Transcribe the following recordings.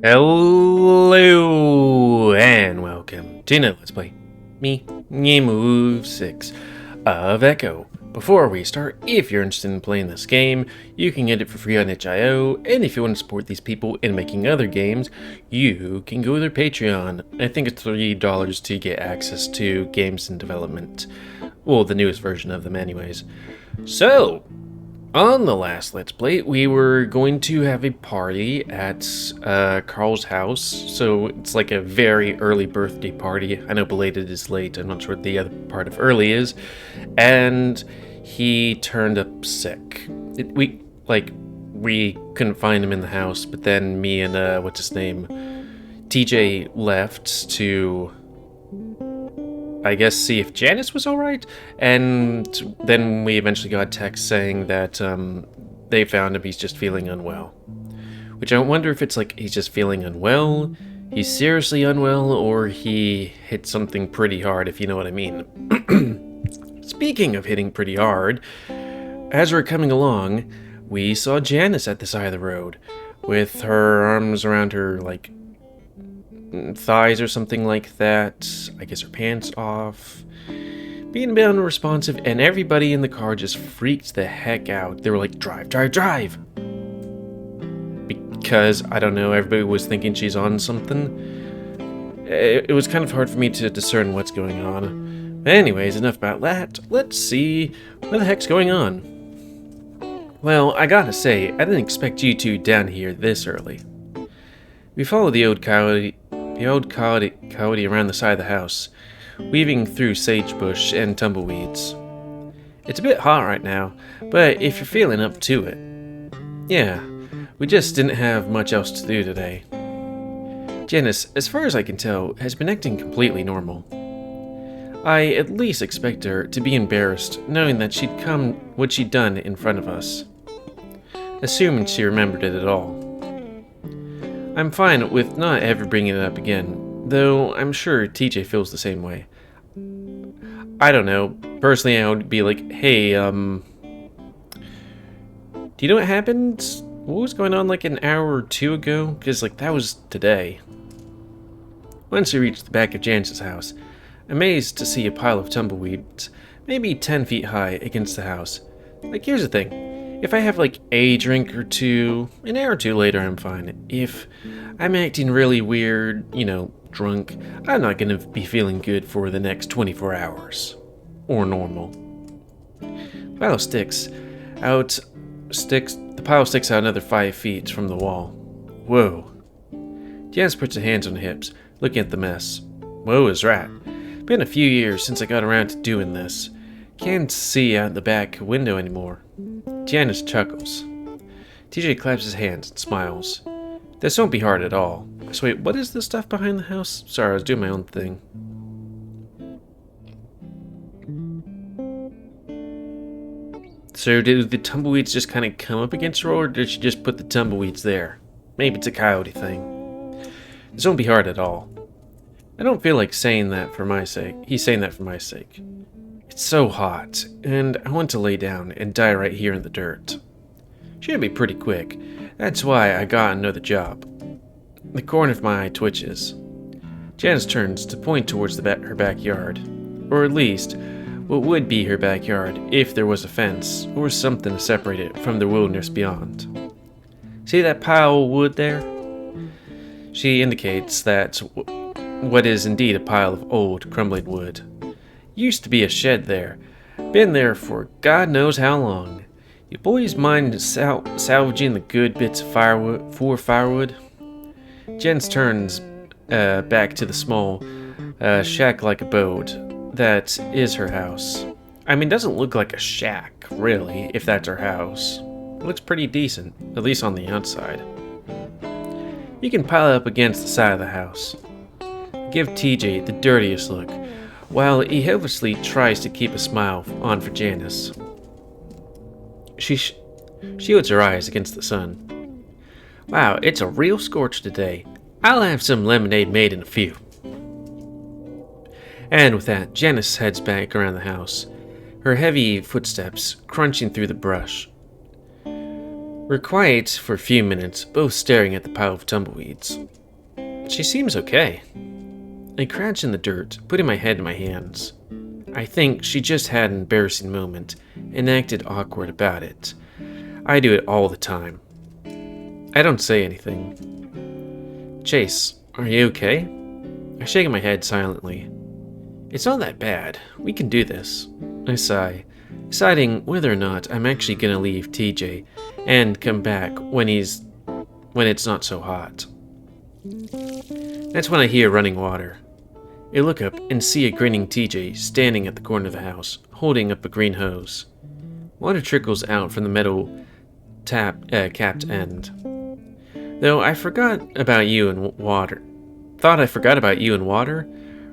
Hello and welcome to another Let's Play. Me, GamerWolfSix of Echo. Before we start, if you're interested in playing this game, you can get it for free on itch.io, and if you want to support these people in making other games, you can go to their Patreon. I think it's $3 to get access to games in development. Well, the newest version of them anyways. So, on the last Let's Play, we were going to have a party at Carl's house, so it's like a very early birthday party. I know belated is late, I'm not sure what the other part of early is, and he turned up sick. We couldn't find him in the house, but then me and, what's his name, TJ left to, I guess, see if Janice was alright, and then we eventually got a text saying that they found him, he's just feeling unwell. Which I wonder if it's like he's just feeling unwell, he's seriously unwell, or he hit something pretty hard, if you know what I mean. Speaking of hitting pretty hard, as we're coming along, we saw Janice at the side of the road, with her arms around her, like, thighs or something like that. I guess her pants off, being a bit unresponsive, and everybody in the car just freaked the heck out. They were like, drive, drive, drive, because I don't know, everybody was thinking she's on something. It was kind of hard for me to discern what's going on. But anyways, enough about that. Let's see what the heck's going on. Well, I gotta say, I didn't expect you two down here this early. We followed the old coyote around the side of the house, weaving through sagebush and tumbleweeds. It's a bit hot right now, but if you're feeling up to it. Yeah, we just didn't have much else to do today. Janice, as far as I can tell, has been acting completely normal. I at least expect her to be embarrassed knowing that what she'd done in front of us. Assuming she remembered it at all. I'm fine with not ever bringing it up again, though I'm sure TJ feels the same way. I don't know, personally I would be like, hey, do you know what happened? What was going on like an hour or two ago? Because like that was today. Once we reached the back of Janice's house, amazed to see a pile of tumbleweeds, maybe 10 feet high, against the house. Like, here's the thing. If I have like a drink or two, an hour or two later I'm fine. If I'm acting really weird, you know, drunk, I'm not gonna be feeling good for the next 24 hours. Or normal. The pile sticks out another 5 feet from the wall. Whoa. Janice puts her hands on her hips, looking at the mess. Whoa is right. Been a few years since I got around to doing this. Can't see out the back window anymore. Janice chuckles. TJ claps his hands and smiles. This won't be hard at all. So wait, what is this stuff behind the house? Sorry, I was doing my own thing. So did the tumbleweeds just kind of come up against her, or did she just put the tumbleweeds there? Maybe it's a coyote thing. This won't be hard at all. I don't feel like saying that for my sake. He's saying that for my sake. It's so hot, and I want to lay down and die right here in the dirt. Should be pretty quick. That's why I got another job. The corner of my eye twitches. Janice turns to point towards her backyard. Or at least, what would be her backyard if there was a fence or something to separate it from the wilderness beyond. See that pile of wood there? She indicates that what is indeed a pile of old, crumbling wood. Used to be a shed there. Been there for God knows how long. You boys mind salvaging the good bits of firewood? Jens turns back to the small, shack-like abode that is her house. I mean, doesn't look like a shack, really, if that's her house. It looks pretty decent, at least on the outside. You can pile up against the side of the house. Give TJ the dirtiest look, while he helplessly tries to keep a smile on for Janice. She shields her eyes against the sun. Wow, it's a real scorch today. I'll have some lemonade made in a few. And with that, Janice heads back around the house, her heavy footsteps crunching through the brush. We're quiet for a few minutes, both staring at the pile of tumbleweeds. She seems okay. I crouch in the dirt, putting my head in my hands. I think she just had an embarrassing moment and acted awkward about it. I do it all the time. I don't say anything. Chase, are you okay? I shake my head silently. It's not that bad. We can do this. I sigh, deciding whether or not I'm actually gonna leave TJ and come back when it's not so hot. That's when I hear running water. I look up and see a grinning TJ standing at the corner of the house, holding up a green hose. Water trickles out from the metal capped end. Though I forgot about you and water. Thought I forgot about you and water?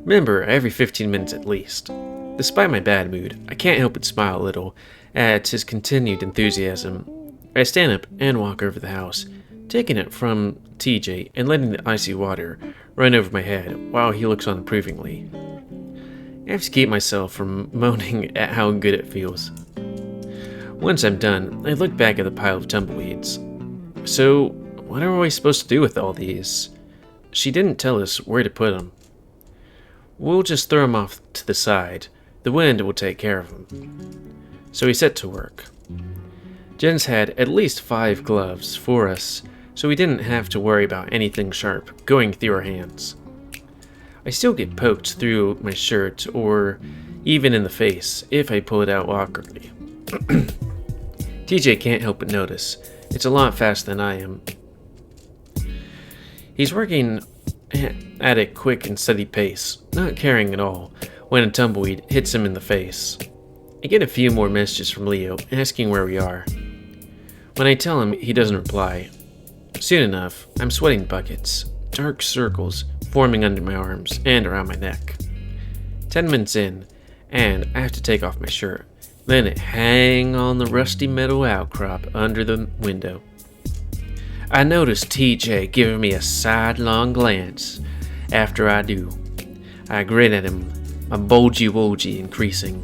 Remember, every 15 minutes at least. Despite my bad mood, I can't help but smile a little at his continued enthusiasm. I stand up and walk over the house, taking it from TJ and letting the icy water run over my head while he looks on approvingly. I have to keep myself from moaning at how good it feels. Once I'm done, I look back at the pile of tumbleweeds. So, what are we supposed to do with all these? She didn't tell us where to put them. We'll just throw them off to the side. The wind will take care of them. So we set to work. Janice had at least 5 gloves for us, so we didn't have to worry about anything sharp going through our hands. I still get poked through my shirt or even in the face if I pull it out awkwardly. TJ can't help but notice. It's a lot faster than I am. He's working at a quick and steady pace, not caring at all when a tumbleweed hits him in the face. I get a few more messages from Leo asking where we are. When I tell him, he doesn't reply. Soon enough, I'm sweating buckets, dark circles forming under my arms and around my neck. 10 minutes in, and I have to take off my shirt, then it hang on the rusty metal outcrop under the window. I notice TJ giving me a sidelong glance. After I do, I grin at him, my bulgy increasing.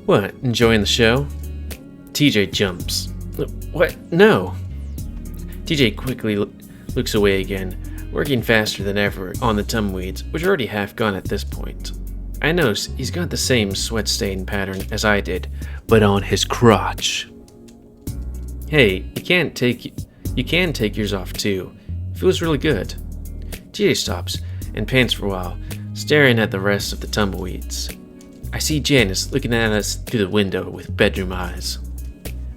What, enjoying the show? TJ jumps. What? No. TJ quickly looks away again, working faster than ever on the tumbleweeds, which are already half gone at this point. I notice he's got the same sweat stain pattern as I did, but on his crotch. Hey, you can take yours off too. Feels really good. TJ stops and pants for a while, staring at the rest of the tumbleweeds. I see Janice looking at us through the window with bedroom eyes.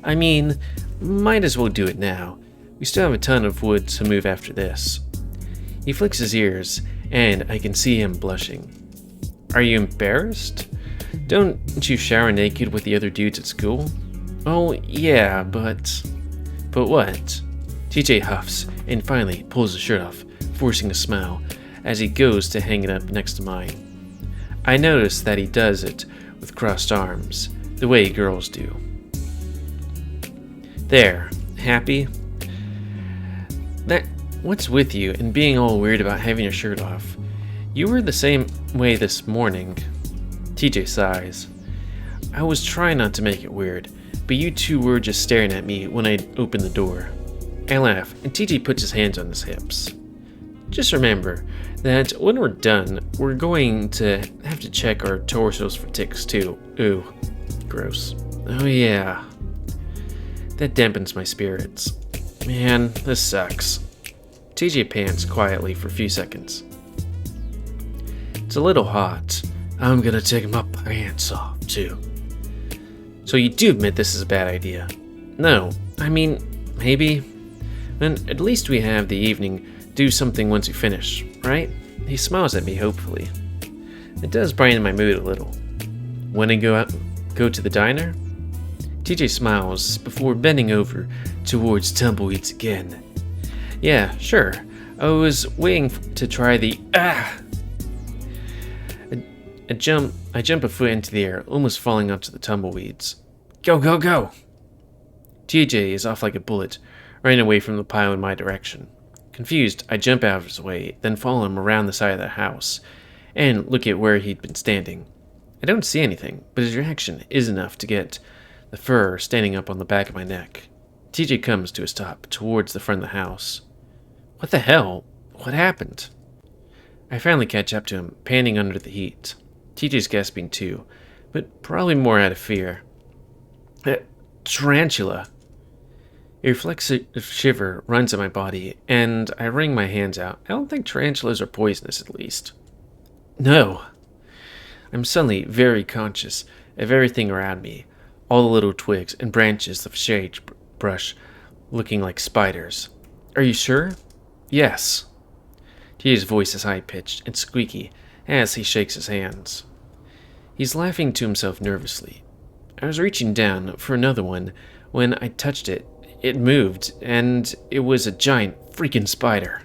I mean, might as well do it now. We still have a ton of wood to move after this. He flicks his ears, and I can see him blushing. Are you embarrassed? Don't you shower naked with the other dudes at school? Oh, yeah, but what? TJ huffs and finally pulls the shirt off, forcing a smile as he goes to hang it up next to mine. I notice that he does it with crossed arms, the way girls do. There, happy? What's with you and being all weird about having your shirt off? You were the same way this morning. TJ sighs. I was trying not to make it weird, but you two were just staring at me when I opened the door. I laugh, and TJ puts his hands on his hips. Just remember that when we're done, we're going to have to check our torsos for ticks too. Ooh, gross. Oh yeah. That dampens my spirits. Man, this sucks. TJ pants quietly for a few seconds. It's a little hot. I'm gonna take my pants off too. So you do admit this is a bad idea? No, I mean, maybe. Then at least we have the evening do something once we finish, right? He smiles at me hopefully. It does brighten my mood a little. Wanna go to the diner? TJ smiles before bending over towards tumbleweeds again. Yeah, sure. I was waiting to try the I jump a foot into the air, almost falling onto the tumbleweeds. Go, go, go! TJ is off like a bullet, running away from the pile in my direction. Confused, I jump out of his way, then follow him around the side of the house, and look at where he'd been standing. I don't see anything, but his reaction is enough to get the fur standing up on the back of my neck. TJ comes to a stop towards the front of the house. What the hell? What happened? I finally catch up to him, panting under the heat. TJ's gasping too, but probably more out of fear. Tarantula. A reflexive shiver runs in my body, and I wring my hands out. I don't think tarantulas are poisonous, at least. No. I'm suddenly very conscious of everything around me, all the little twigs and branches of sagebrush looking like spiders. Are you sure? Yes. TJ's voice is high-pitched and squeaky as he shakes his hands. He's laughing to himself nervously. I was reaching down for another one when I touched it. It moved, and it was a giant freaking spider.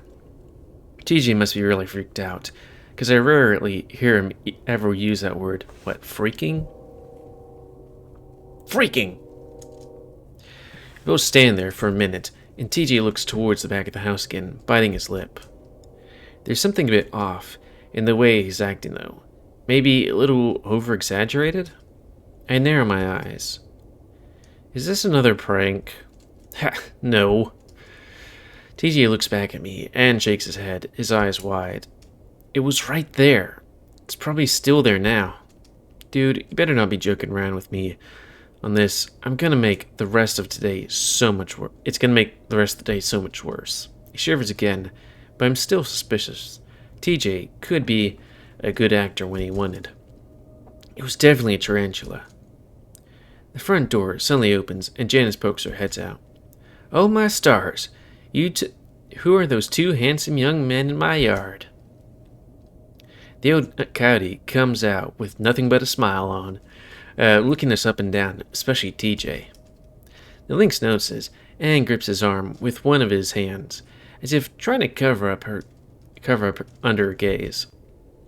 TJ must be really freaked out, because I rarely hear him ever use that word. What, freaking? Freaking! We both stand there for a minute, and TJ looks towards the back of the house again, biting his lip. There's something a bit off in the way he's acting, though. Maybe a little over-exaggerated? I narrow my eyes. Is this another prank? Ha, no. TJ looks back at me and shakes his head, his eyes wide. It was right there. It's probably still there now. Dude, you better not be joking around with me on this. I'm gonna make the rest of today so much worse. It's gonna make the rest of the day so much worse. He shivers again, but I'm still suspicious. TJ could be a good actor when he wanted. It was definitely a tarantula. The front door suddenly opens and Janice pokes her head out. Oh my stars, who are those two handsome young men in my yard? The old coyote comes out with nothing but a smile on, looking us up and down, especially TJ. The lynx notices and grips his arm with one of his hands, as if trying to cover up under her gaze.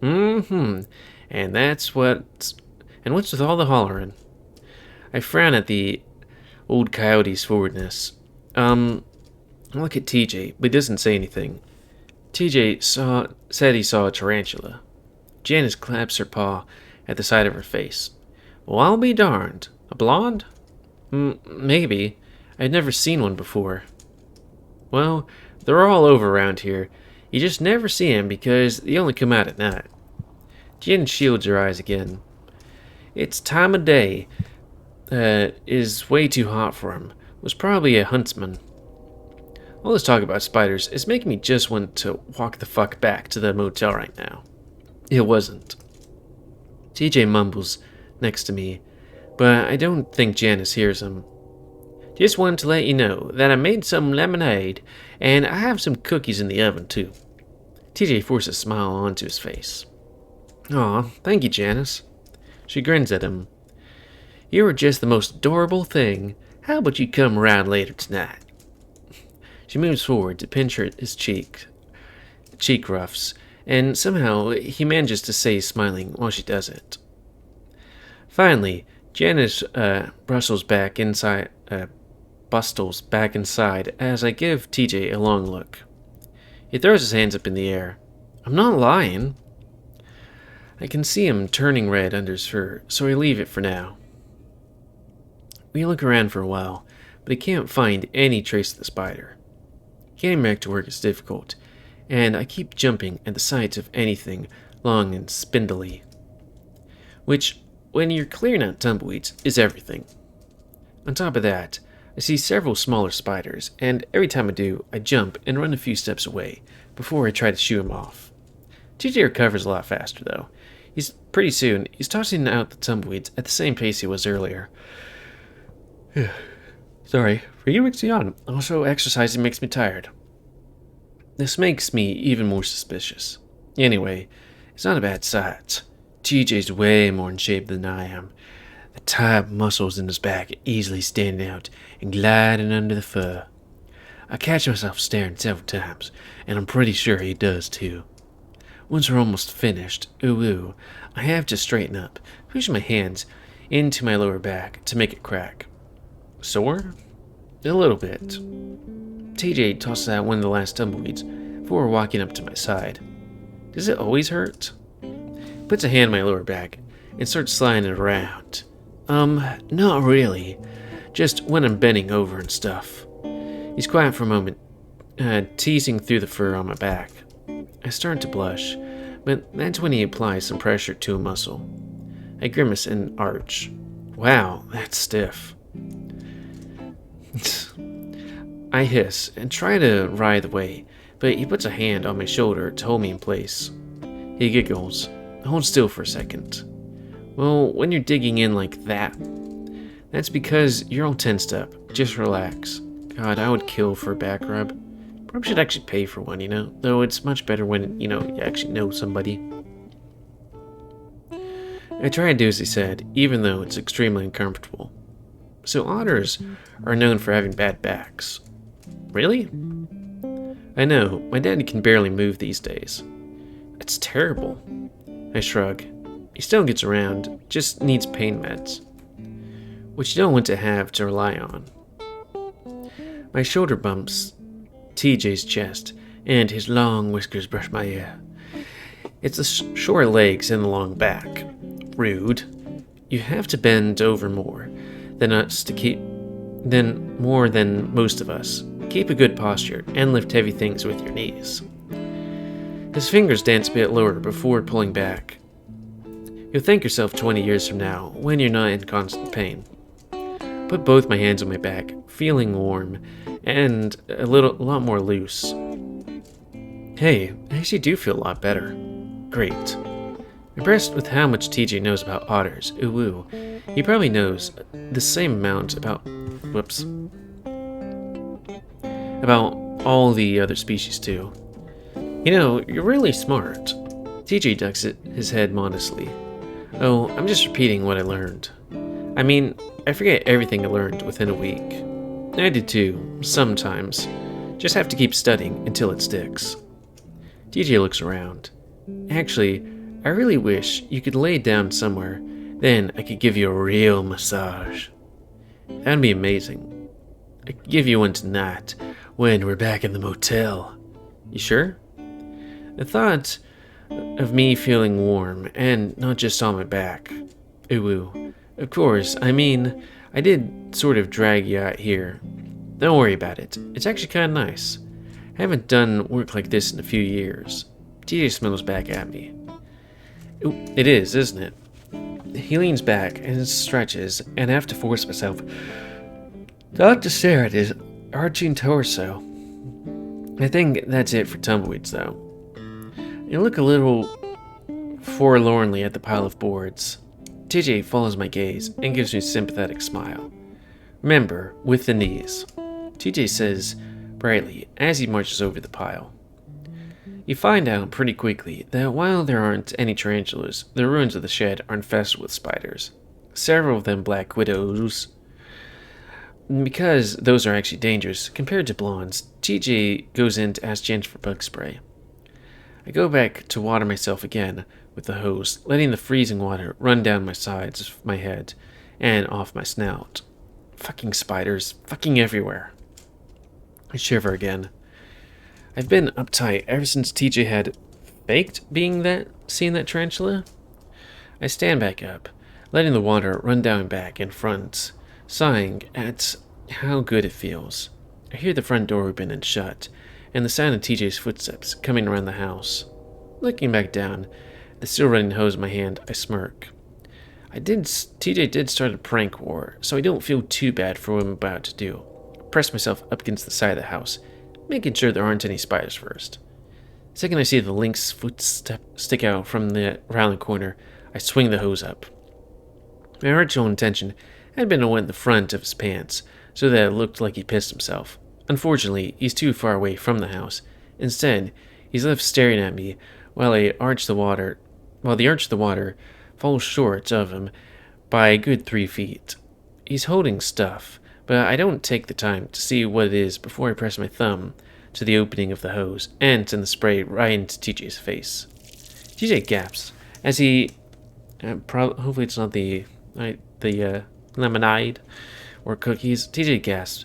And what's with all the hollering? I frown at the old coyote's forwardness. I look at TJ, but he doesn't say anything. TJ said he saw a tarantula. Janice claps her paw at the side of her face. Well, I'll be darned. A blonde? Maybe. I'd never seen one before. Well, they're all over around here. You just never see them because they only come out at night. Janice shields her eyes again. It's time of day is way too hot for him. Was probably a huntsman. All this talk about spiders is making me just want to walk the fuck back to the motel right now. It wasn't. TJ mumbles next to me, but I don't think Janice hears him. Just wanted to let you know that I made some lemonade, and I have some cookies in the oven too. TJ forces a smile onto his face. Aw, thank you, Janice. She grins at him. You are just the most adorable thing. How about you come around later tonight? She moves forward to pinch his cheek ruffs, and somehow he manages to stay smiling while she does it. Finally, Janice bustles back inside as I give TJ a long look. He throws his hands up in the air. I'm not lying. I can see him turning red under his fur, so I leave it for now. We look around for a while, but I can't find any trace of the spider. Getting back to work is difficult, and I keep jumping at the sight of anything long and spindly. Which, when you're clearing out tumbleweeds, is everything. On top of that, I see several smaller spiders, and every time I do, I jump and run a few steps away before I try to shoo him off. TJ recovers a lot faster, though. Pretty soon, he's tossing out the tumbleweeds at the same pace he was earlier. Sorry, forgive me, yawn. Also, exercising makes me tired. This makes me even more suspicious. Anyway, it's not a bad sight. TJ's way more in shape than I am. The tight muscles in his back easily standing out and gliding under the fur. I catch myself staring several times, and I'm pretty sure he does too. Once we're almost finished, I have to straighten up, push my hands into my lower back to make it crack. Sore? A little bit. TJ tosses out one of the last tumbleweeds before walking up to my side. Does it always hurt? Puts a hand on my lower back and starts sliding it around. Not really. Just when I'm bending over and stuff. He's quiet for a moment, teasing through the fur on my back. I start to blush, but that's when he applies some pressure to a muscle. I grimace and arch. Wow, that's stiff. I hiss and try to writhe away, but he puts a hand on my shoulder to hold me in place. He giggles. Hold still for a second. Well, when you're digging in like that, that's because you're all tensed up. Just relax. God, I would kill for a back rub. Probably should actually pay for one, though it's much better when, you actually know somebody. I try to do as he said, even though it's extremely uncomfortable. So otters are known for having bad backs. Really? I know, my dad can barely move these days. It's terrible. I shrug. He still gets around, just needs pain meds. Which you don't want to have to rely on. My shoulder bumps TJ's chest, and his long whiskers brush my ear. It's the short legs and the long back. Rude. You have to bend over more than most of us. Keep a good posture and lift heavy things with your knees. His fingers dance a bit lower before pulling back. You'll thank yourself 20 years from now when you're not in constant pain. Put both my hands on my back, feeling warm and a lot more loose. Hey, I actually do feel a lot better. Great. Impressed with how much TJ knows about otters. Ooh, he probably knows the same amount about all the other species too. You're really smart. TJ ducks his head modestly. Oh, I'm just repeating what I learned. I mean, I forget everything I learned within a week. I did too, sometimes. Just have to keep studying until it sticks. TJ looks around. Actually, I really wish you could lay down somewhere, then I could give you a real massage. That'd be amazing. I could give you one tonight, when we're back in the motel. You sure? The thought of me feeling warm, and not just on my back. Ooh, of course, I mean, I did sort of drag you out here. Don't worry about it. It's actually kind of nice. I haven't done work like this in a few years. TJ smiles back at me. Ooh, it is, isn't it? He leans back and stretches, and I have to force myself not to stare at his arching torso. I think that's it for tumbleweeds, though. You look a little forlornly at the pile of boards. TJ follows my gaze and gives me a sympathetic smile. Remember, with the knees, TJ says brightly as he marches over the pile. You find out pretty quickly that while there aren't any tarantulas, the ruins of the shed are infested with spiders. Several of them black widows. Because those are actually dangerous compared to blondes, TJ goes in to ask Janice for bug spray. I go back to water myself again with the hose, letting the freezing water run down my sides of my head and off my snout. Fucking spiders, fucking everywhere. I shiver again. I've been uptight ever since TJ had faked seeing that tarantula. I stand back up, letting the water run down my back and front, sighing at how good it feels. I hear the front door open and shut, and the sound of TJ's footsteps coming around the house. Looking back down, the still running hose in my hand, I smirk. TJ did start a prank war, so I don't feel too bad for what I'm about to do. I press myself up against the side of the house, making sure there aren't any spiders first. The second I see the lynx's footstep stick out from around the corner, I swing the hose up. My original intention had been to wet the front of his pants, so that it looked like he pissed himself. Unfortunately, he's too far away from the house. Instead, he's left staring at me while the arch of the water falls short of him by a good 3 feet. He's holding stuff, but I don't take the time to see what it is before I press my thumb to the opening of the hose and send the spray right into TJ's face. TJ gasps as he hopefully it's not the lemonade or cookies. TJ gasps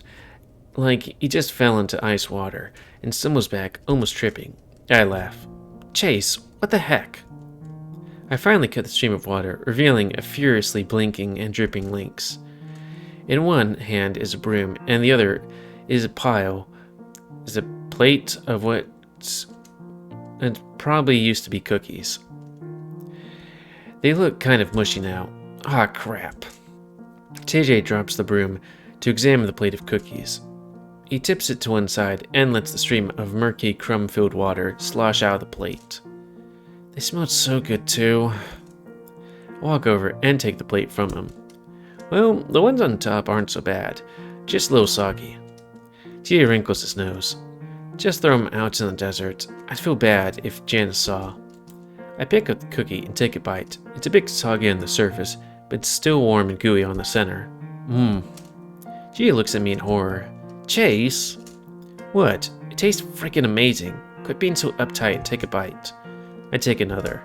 like he just fell into ice water and stumbles back, almost tripping. I laugh. Chase, what the heck? I finally cut the stream of water, revealing a furiously blinking and dripping lynx. In one hand is a broom, and the other is a plate of what it probably used to be cookies. They look kind of mushy now. Ah, crap. TJ drops the broom to examine the plate of cookies. He tips it to one side and lets the stream of murky, crumb-filled water slosh out of the plate. They smelled so good, too. I walk over and take the plate from him. Well, the ones on top aren't so bad, just a little soggy. TJ wrinkles his nose. Just throw them out in the desert. I'd feel bad if Janice saw. I pick up the cookie and take a bite. It's a bit soggy on the surface, but it's still warm and gooey on the center. Gia looks at me in horror. Chase? What? It tastes freaking amazing. Quit being so uptight and take a bite. I take another.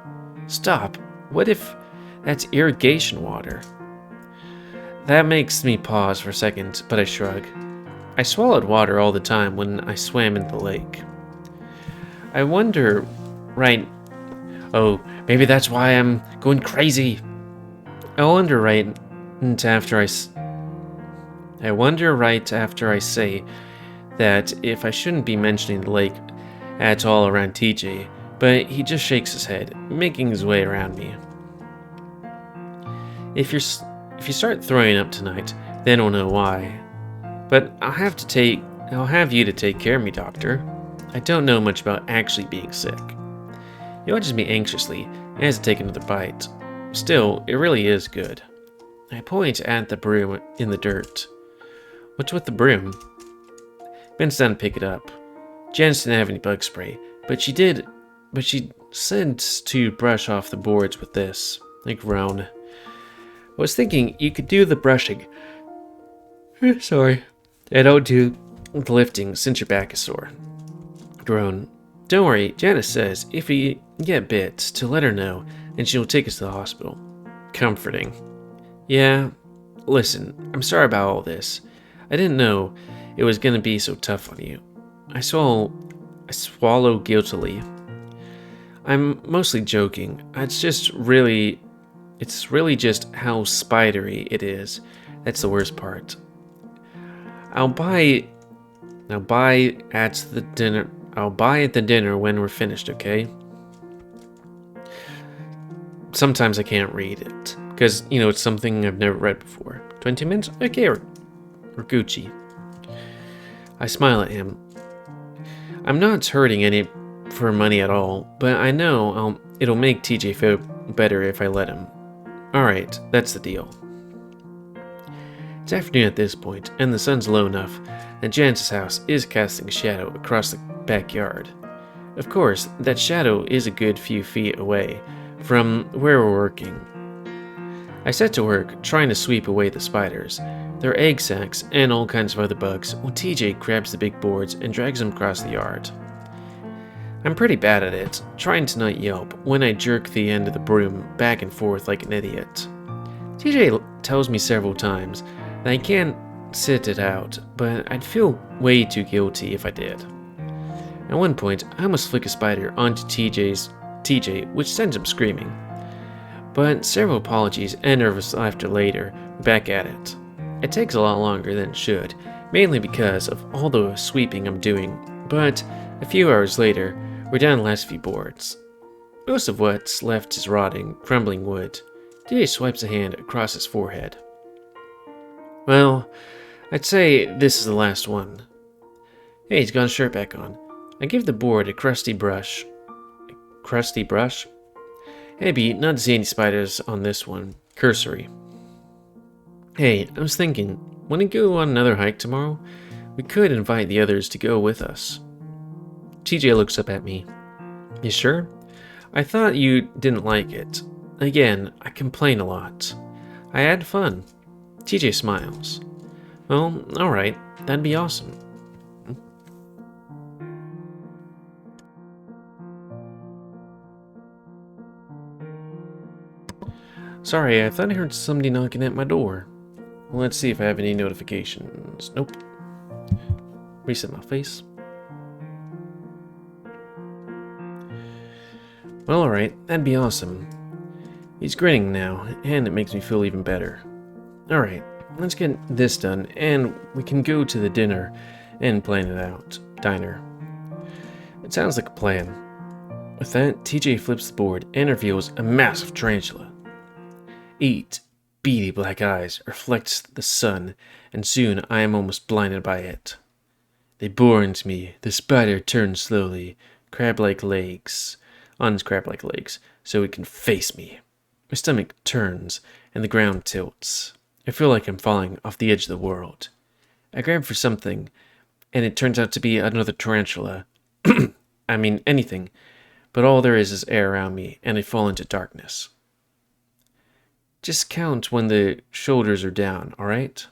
Stop. What if that's irrigation water? That makes me pause for a second, but I shrug. I swallowed water all the time when I swam in the lake. I wonder, right... Oh, maybe that's why I'm going crazy. I wonder right after I say that if I shouldn't be mentioning the lake at all around TJ, but he just shakes his head, making his way around me. If you start throwing up tonight, then I'll know why. But I'll have you to take care of me, doctor. I don't know much about actually being sick. He watches me anxiously as I take another bite. Still, it really is good. I point at the broom in the dirt. What's with the broom? Bends down to pick it up. Janice didn't have any bug spray, but she said to brush off the boards with this. I groan. I was thinking you could do the brushing. Sorry. I don't do the lifting since your back is sore. Groan. Don't worry, Janice says if we get bit to let her know and she'll take us to the hospital. Comforting. Yeah, listen, I'm sorry about all this. I didn't know it was going to be so tough on you. I swallow guiltily. I'm mostly joking. It's really just how spidery it is. That's the worst part. I'll buy at the dinner when we're finished, okay? Sometimes I can't read it, because, it's something I've never read before. 20 minutes? Okay, or Gucci. I smile at him. I'm not hurting any for money at all, but I know it'll make TJ feel better if I let him. Alright, that's the deal. It's afternoon at this point, and the sun's low enough that Janice's house is casting a shadow across the backyard. Of course, that shadow is a good few feet away from where we're working. I set to work trying to sweep away the spiders, their egg sacs, and all kinds of other bugs when TJ grabs the big boards and drags them across the yard. I'm pretty bad at it, trying to not yelp when I jerk the end of the broom back and forth like an idiot. TJ tells me several times that I can't sit it out, but I'd feel way too guilty if I did. At one point, I almost flick a spider onto TJ, which sends him screaming. But several apologies and nervous laughter later, we're back at it. It takes a lot longer than it should, mainly because of all the sweeping I'm doing, but a few hours later, we're down the last few boards. Most of what's left is rotting, crumbling wood. TJ swipes a hand across his forehead. Well, I'd say this is the last one. Hey, he's got his shirt back on. I give the board a crusty brush. Crusty brush? Maybe not to see any spiders on this one. Cursory. Hey, I was thinking, want to go on another hike tomorrow? We could invite the others to go with us. TJ looks up at me. You sure? I thought you didn't like it. Again, I complain a lot. I had fun. TJ smiles. Well, alright, that'd be awesome. Sorry, I thought I heard somebody knocking at my door. Well, let's see if I have any notifications. Nope. Reset my face. Well, alright, that'd be awesome. He's grinning now, and it makes me feel even better. Alright, let's get this done, and we can go to the dinner and plan it out. Diner. It sounds like a plan. With that, TJ flips the board and reveals a massive tarantula. 8 beady black eyes reflects the sun, and soon I am almost blinded by it. They bore into me. The spider turns slowly, on crab-like legs, so it can face me. My stomach turns, and the ground tilts. I feel like I'm falling off the edge of the world. I grab for something, and it turns out to be another tarantula. I mean, anything. But all there is air around me, and I fall into darkness. Just count when the shoulders are down, alright?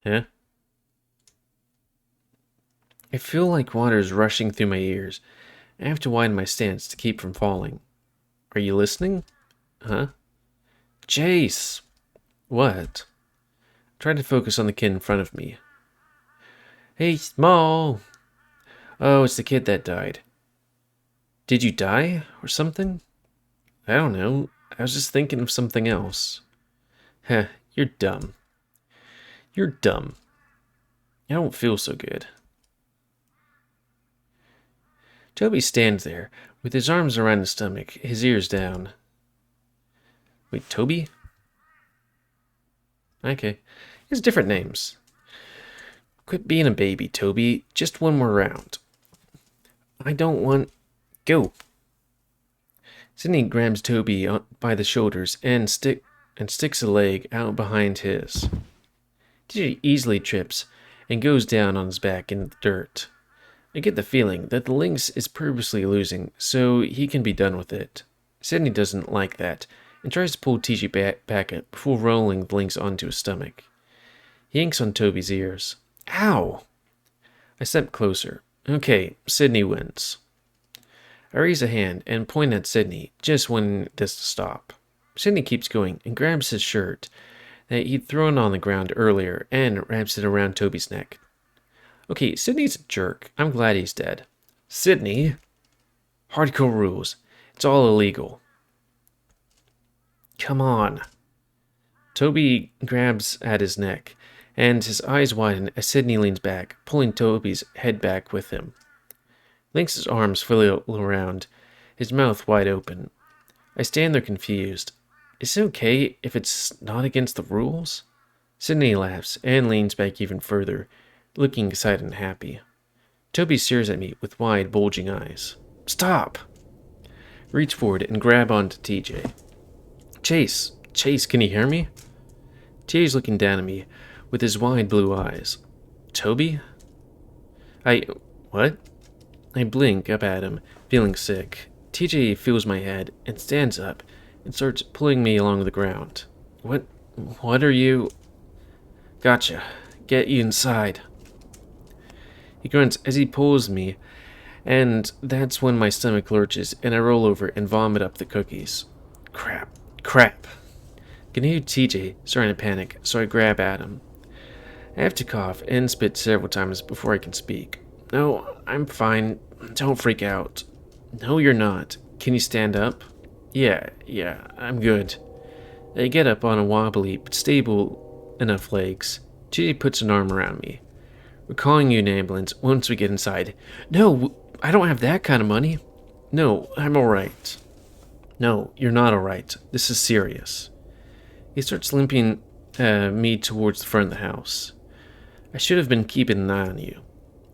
Huh? I feel like water is rushing through my ears. I have to widen my stance to keep from falling. Are you listening? Huh? Jace! What? Try to focus on the kid in front of me. Hey, Small! Oh, it's the kid that died. Did you die, or something? I don't know. I was just thinking of something else. Heh, you're dumb. You're dumb. I don't feel so good. Toby stands there, with his arms around his stomach, his ears down. Wait, Toby? Okay. He has different names. Quit being a baby, Toby. Just one more round. I don't want... Go. Sydney grabs Toby by the shoulders and sticks a leg out behind his. TJ easily trips and goes down on his back in the dirt. I get the feeling that the lynx is purposely losing so he can be done with it. Sydney doesn't like that and tries to pull TJ back up before rolling the lynx onto his stomach. He yanks on Toby's ears. Ow! I step closer. Okay, Sydney wins. I raise a hand and point at Sydney, just wanting this to stop. Sydney keeps going and grabs his shirt that he'd thrown on the ground earlier and wraps it around Toby's neck. Okay, Sydney's a jerk. I'm glad he's dead. Sydney? Hardcore rules. It's all illegal. Come on. Toby grabs at his neck, and his eyes widen as Sydney leans back, pulling Toby's head back with him. Lynx's arms flail around, his mouth wide open. I stand there confused. Is it okay if it's not against the rules? Sydney laughs and leans back even further, looking excited and happy. Toby stares at me with wide, bulging eyes. Stop! Reach forward and grab onto TJ. Chase, can you hear me? TJ's looking down at me with his wide blue eyes. Toby? What? I blink up at him, feeling sick. TJ feels my head and stands up and starts pulling me along the ground. What are you? Gotcha. Get you inside. He grunts as he pulls me, and that's when my stomach lurches and I roll over and vomit up the cookies. Crap. I can hear TJ starting to panic, so I grab at him. I have to cough and spit several times before I can speak. No, I'm fine. Don't freak out. No, you're not. Can you stand up? Yeah, I'm good. I get up on a wobbly but stable enough legs. TJ puts an arm around me. We're calling you an ambulance once we get inside. No, I don't have that kind of money. No, I'm alright. No, you're not alright. This is serious. He starts limping me towards the front of the house. I should have been keeping an eye on you.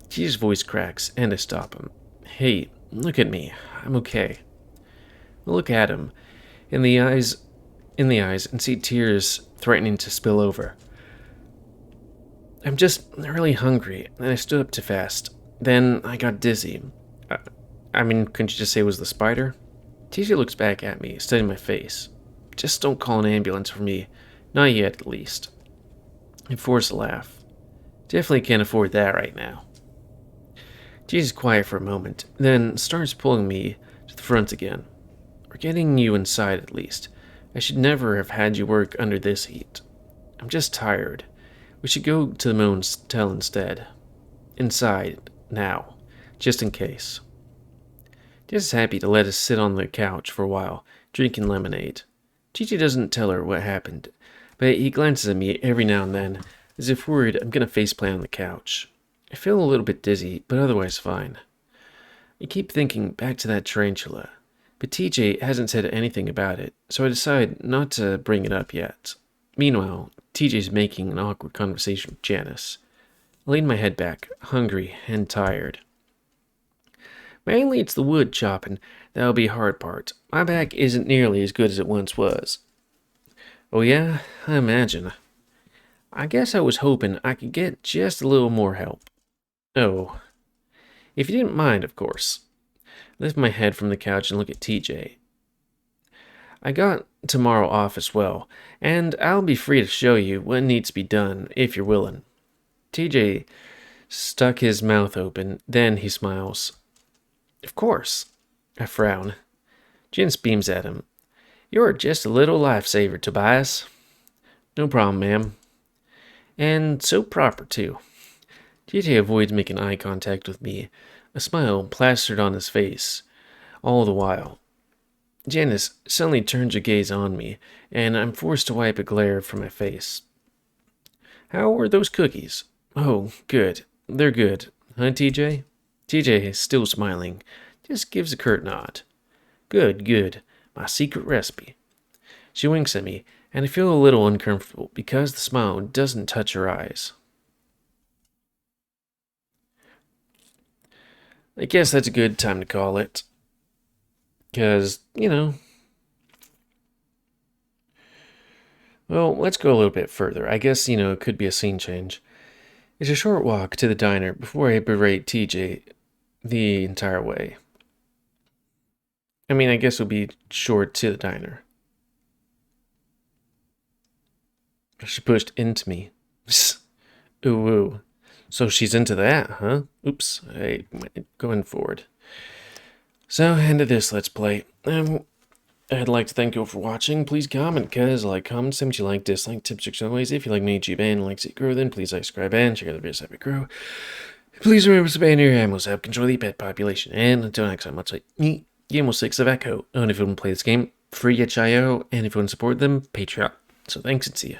TJ's voice cracks, and I stop him. Hey, look at me. I'm okay. I look at him in the eyes and see tears threatening to spill over. I'm just really hungry, and I stood up too fast. Then I got dizzy. Couldn't you just say it was the spider? TJ looks back at me, studying my face. Just don't call an ambulance for me. Not yet, at least. I force a laugh. Definitely can't afford that right now. TJ's quiet for a moment, then starts pulling me to the front again. We're getting you inside, at least. I should never have had you work under this heat. I'm just tired. We should go to the motel instead. Inside, now, just in case. Jess is happy to let us sit on the couch for a while, drinking lemonade. TJ doesn't tell her what happened, but he glances at me every now and then as if worried I'm gonna faceplant on the couch. I feel a little bit dizzy, but otherwise fine. I keep thinking back to that tarantula, but TJ hasn't said anything about it, so I decide not to bring it up yet. Meanwhile, TJ's making an awkward conversation with Janice. I lean my head back, hungry and tired. Mainly it's the wood chopping that'll be the hard part. My back isn't nearly as good as it once was. Oh yeah, I imagine. I guess I was hoping I could get just a little more help. Oh, if you didn't mind, of course. I lift my head from the couch and look at TJ. I got tomorrow off as well, and I'll be free to show you what needs to be done if you're willing. TJ stuck his mouth open, then he smiles. Of course. I frown. Janice beams at him. You're just a little lifesaver, Tobias. No problem, ma'am. And so proper, too. TJ avoids making eye contact with me, a smile plastered on his face, all the while. Janice suddenly turns her gaze on me, and I'm forced to wipe a glare from my face. How were those cookies? Oh, good. They're good. Huh, TJ? TJ is still smiling, just gives a curt nod. Good, good. My secret recipe. She winks at me, and I feel a little uncomfortable because the smile doesn't touch her eyes. I guess that's a good time to call it. Because, well, let's go a little bit further. I guess, it could be a scene change. It's a short walk to the diner before I berate TJ the entire way. I mean, I guess it'll be short to the diner. She pushed into me. Ooh, ooh. So she's into that, huh? Oops, I went going forward. So, end of this Let's Play. I'd like to thank you all for watching. Please comment, cause like, comment, say what you like, dislike, tips, tricks, and ways. If you like me, YouTube and like to see it grow, then please like, subscribe, and check out the videos that we grow. Please remember to spend your animals help control the pet population. And until next time, let's like me, GamerWolfSix of Echo. And if you want to play this game, free at IO, and if you want to support them, Patreon. So thanks and see ya.